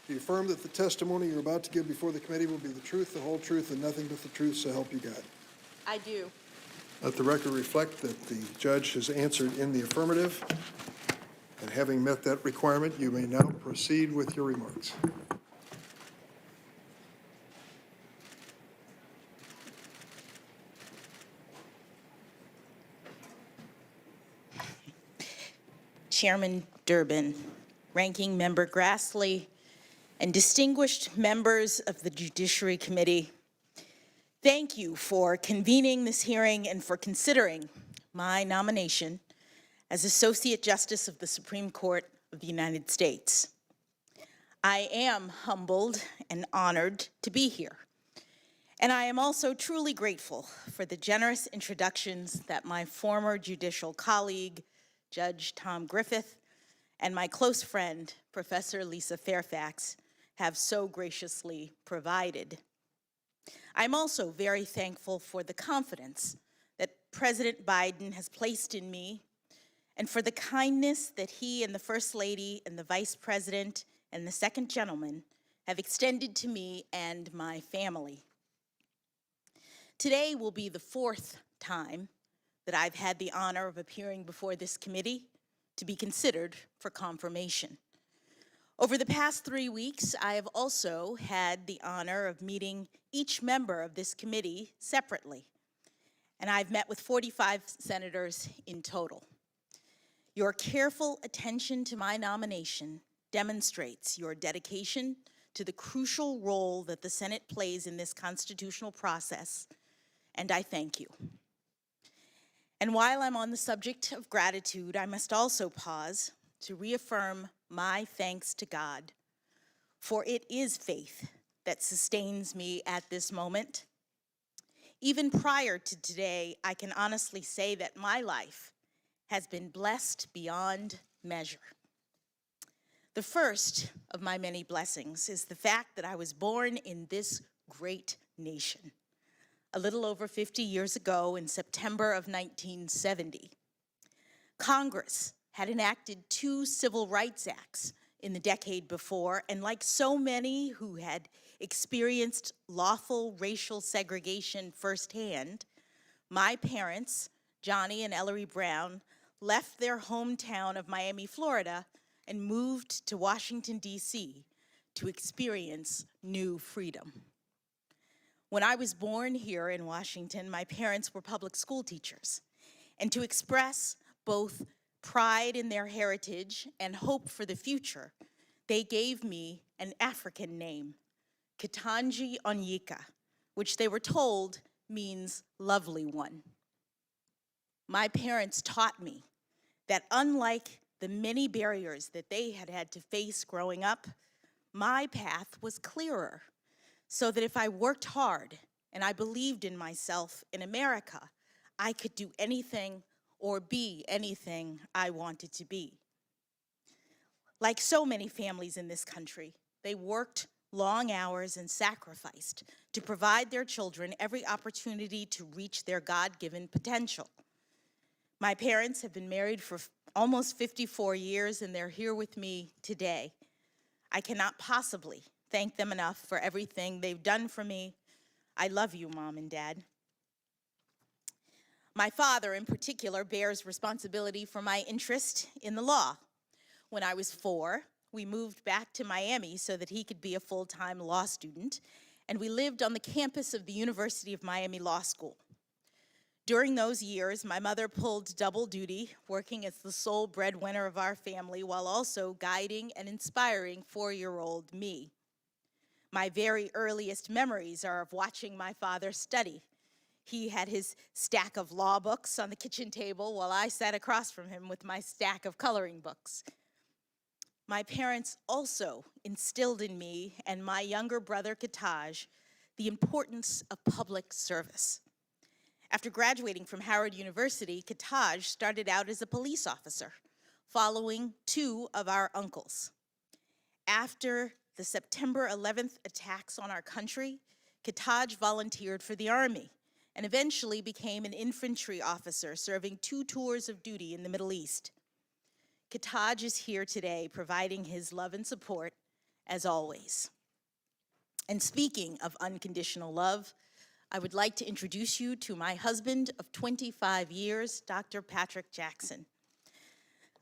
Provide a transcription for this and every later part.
Do you affirm that the testimony you're about to give before the committee will be the truth, the whole truth, and nothing but the truth, so help you God? I do. Let the record reflect that the judge has answered in the affirmative, and having met that requirement, you may now proceed with your remarks. Chairman Durbin, Ranking Member Grassley, and distinguished members of the Judiciary Committee, thank you for convening this hearing and for considering my nomination as Associate Justice of the Supreme Court of the United States. I am humbled and honored to be here. And I am also truly grateful for the generous introductions that my former judicial colleague, Judge Tom Griffith, and my close friend, Professor Lisa Fairfax, have so graciously provided. I'm also very thankful for the confidence that President Biden has placed in me and for the kindness that he and the First Lady and the Vice President and the Second Gentleman have extended to me and my family. Today will be the fourth time that I've had the honor of appearing before this committee to be considered for confirmation. Over the past 3 weeks, I have also had the honor of meeting each member of this committee separately, and I've met with 45 senators in total. Your careful attention to my nomination demonstrates your dedication to the crucial role that the Senate plays in this constitutional process, and I thank you. And while I'm on the subject of gratitude, I must also pause to reaffirm my thanks to God, for it is faith that sustains me at this moment. Even prior to today, I can honestly say that my life has been blessed beyond measure. The first of my many blessings is the fact that I was born in this great nation a little over 50 years ago in September of 1970. Congress had enacted 2 Civil Rights Acts in the decade before, and like so many who had experienced lawful racial segregation firsthand, my parents, Johnny and Ellery Brown, left their hometown of Miami, Florida, and moved to Washington, D.C. to experience new freedom. When I was born here in Washington, my parents were public school teachers, and to express both pride in their heritage and hope for the future, they gave me an African name, Ketanji Onyeka, which they were told means lovely one. My parents taught me that unlike the many barriers that they had had to face growing up, my path was clearer, so that if I worked hard and I believed in myself in America, I could do anything or be anything I wanted to be. Like so many families in this country, they worked long hours and sacrificed to provide their children every opportunity to reach their God-given potential. My parents have been married for almost 54 years, and they're here with me today. I cannot possibly thank them enough for everything they've done for me. I love you, Mom and Dad. My father, in particular, bears responsibility for my interest in the law. When I was 4, we moved back to Miami so that he could be a full-time law student, and we lived on the campus of the University of Miami Law School. During those years, my mother pulled double duty, working as the sole breadwinner of our family while also guiding and inspiring 4-year-old me. My very earliest memories are of watching my father study. He had his stack of law books on the kitchen table while I sat across from him with my stack of coloring books. My parents also instilled in me and my younger brother, Ketanji, the importance of public service. After graduating from Howard University, Ketanji started out as a police officer, following 2 of our uncles. After the September 11th attacks on our country, Ketanji volunteered for the Army and eventually became an infantry officer serving 2 tours of duty in the Middle East. Ketanji is here today providing his love and support as always. And speaking of unconditional love, I would like to introduce you to my husband of 25 years, Dr. Patrick Jackson.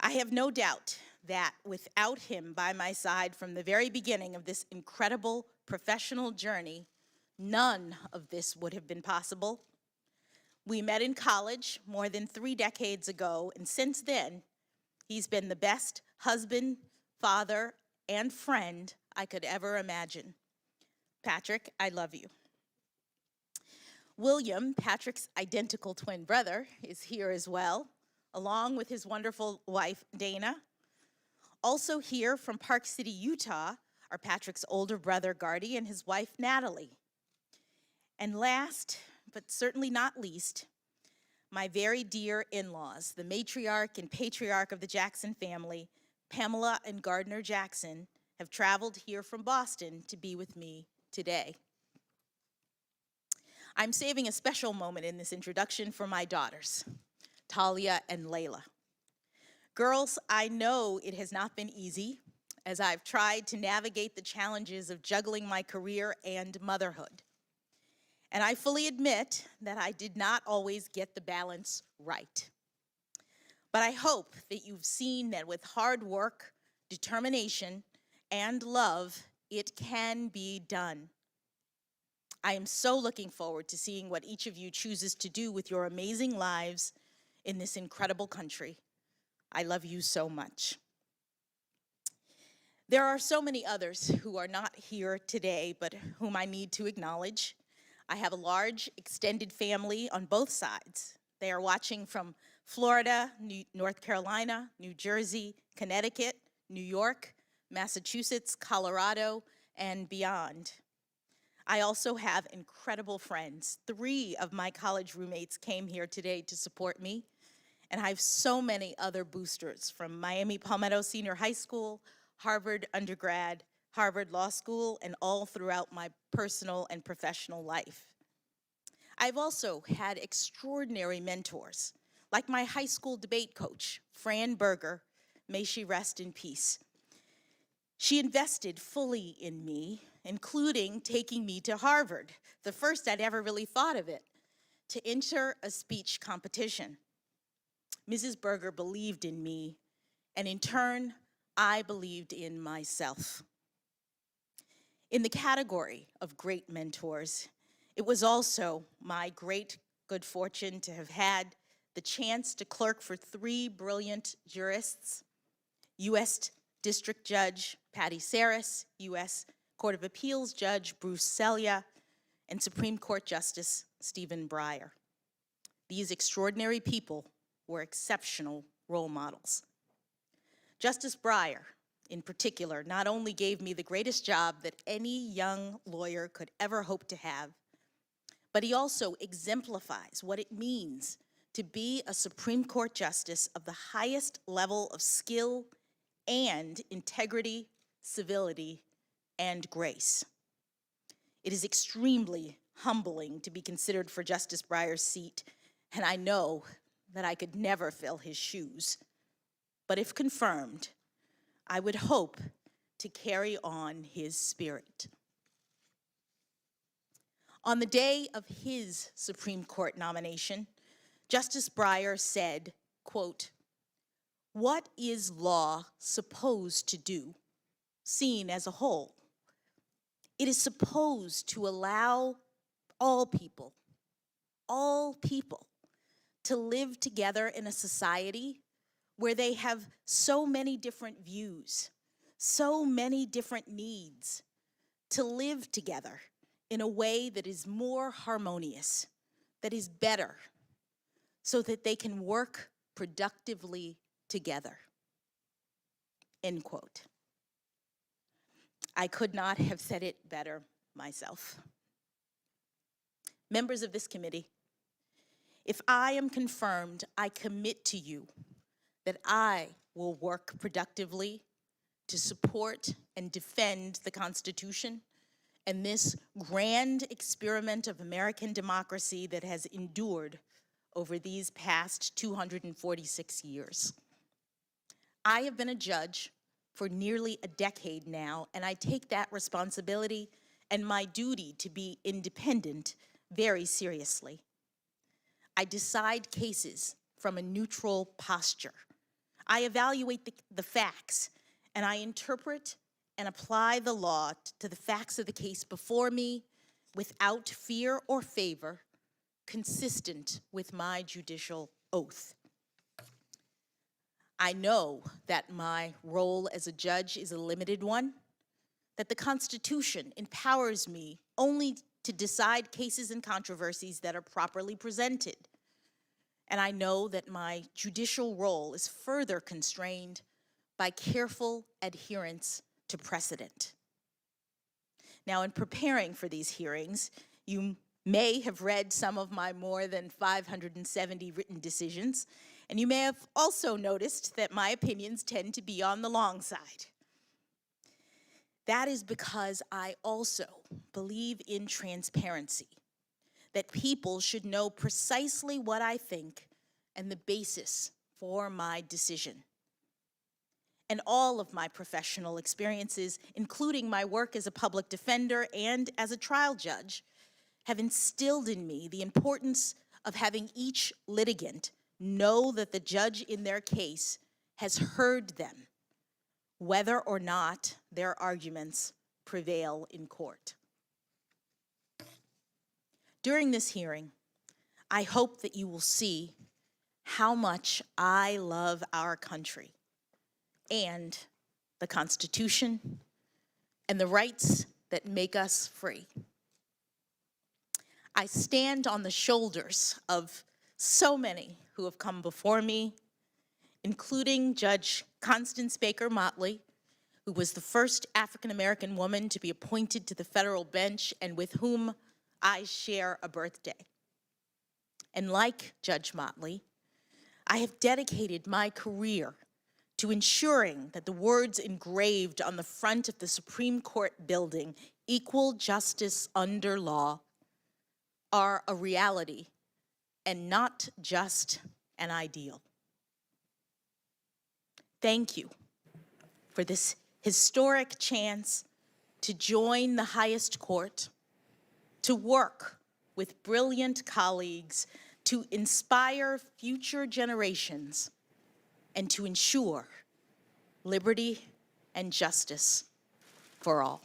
I have no doubt that without him by my side from the very beginning of this incredible professional journey, none of this would have been possible. We met in college more than 3 decades ago, and since then, he's been the best husband, father, and friend I could ever imagine. Patrick, I love you. William, Patrick's identical twin brother, is here as well, along with his wonderful wife, Dana. Also here from Park City, Utah, are Patrick's older brother, Gardy, and his wife, Natalie. And last, but certainly not least, my very dear in-laws, the matriarch and patriarch of the Jackson family, Pamela and Gardner Jackson, have traveled here from Boston to be with me today. I'm saving a special moment in this introduction for my daughters, Talia and Layla. Girls, I know it has not been easy as I've tried to navigate the challenges of juggling my career and motherhood. And I fully admit that I did not always get the balance right. But I hope that you've seen that with hard work, determination, and love, it can be done. I am so looking forward to seeing what each of you chooses to do with your amazing lives in this incredible country. I love you so much. There are so many others who are not here today, but whom I need to acknowledge. I have a large extended family on both sides. They are watching from Florida, North Carolina, New Jersey, Connecticut, New York, Massachusetts, Colorado, and beyond. I also have incredible friends. 3 of my college roommates came here today to support me, and I have so many other boosters from Miami Palmetto Senior High School, Harvard undergrad, Harvard Law School, and all throughout my personal and professional life. I've also had extraordinary mentors, like my high school debate coach, Fran Berger, may she rest in peace. She invested fully in me, including taking me to Harvard, the first I'd ever really thought of it, to enter a speech competition. Mrs. Berger believed in me, and in turn, I believed in myself. In the category of great mentors, it was also my great good fortune to have had the chance to clerk for 3 brilliant jurists, U.S. District Judge Patty Saris, U.S. Court of Appeals Judge Bruce Selya, and Supreme Court Justice Stephen Breyer. These extraordinary people were exceptional role models. Justice Breyer, in particular, not only gave me the greatest job that any young lawyer could ever hope to have, but he also exemplifies what it means to be a Supreme Court justice of the highest level of skill and integrity, civility, and grace. It is extremely humbling to be considered for Justice Breyer's seat, and I know that I could never fill his shoes. But if confirmed, I would hope to carry on his spirit. On the day of his Supreme Court nomination, Justice Breyer said, quote, "What is law supposed to do, seen as a whole? It is supposed to allow all people, to live together in a society where they have so many different views, so many different needs, to live together in a way that is more harmonious, that is better, so that they can work productively together." End quote. I could not have said it better myself. Members of this committee, if I am confirmed, I commit to you that I will work productively to support and defend the Constitution and this grand experiment of American democracy that has endured over these past 246 years. I have been a judge for nearly a decade now, and I take that responsibility and my duty to be independent very seriously. I decide cases from a neutral posture. I evaluate the facts, and I interpret and apply the law to the facts of the case before me without fear or favor, consistent with my judicial oath. I know that my role as a judge is a limited one, that the Constitution empowers me only to decide cases and controversies that are properly presented. And I know that my judicial role is further constrained by careful adherence to precedent. Now, in preparing for these hearings, you may have read some of my more than 570 written decisions, and you may have also noticed that my opinions tend to be on the long side. That is because I also believe in transparency, that people should know precisely what I think and the basis for my decision. And all of my professional experiences, including my work as a public defender and as a trial judge, have instilled in me the importance of having each litigant know that the judge in their case has heard them, whether or not their arguments prevail in court. During this hearing, I hope that you will see how much I love our country and the Constitution and the rights that make us free. I stand on the shoulders of so many who have come before me, including Judge Constance Baker Motley, who was the first African-American woman to be appointed to the federal bench and with whom I share a birthday. And like Judge Motley, I have dedicated my career to ensuring that the words engraved on the front of the Supreme Court building, "Equal justice under law," are a reality and not just an ideal. Thank you for this historic chance to join the highest court, to work with brilliant colleagues, to inspire future generations, and to ensure liberty and justice for all.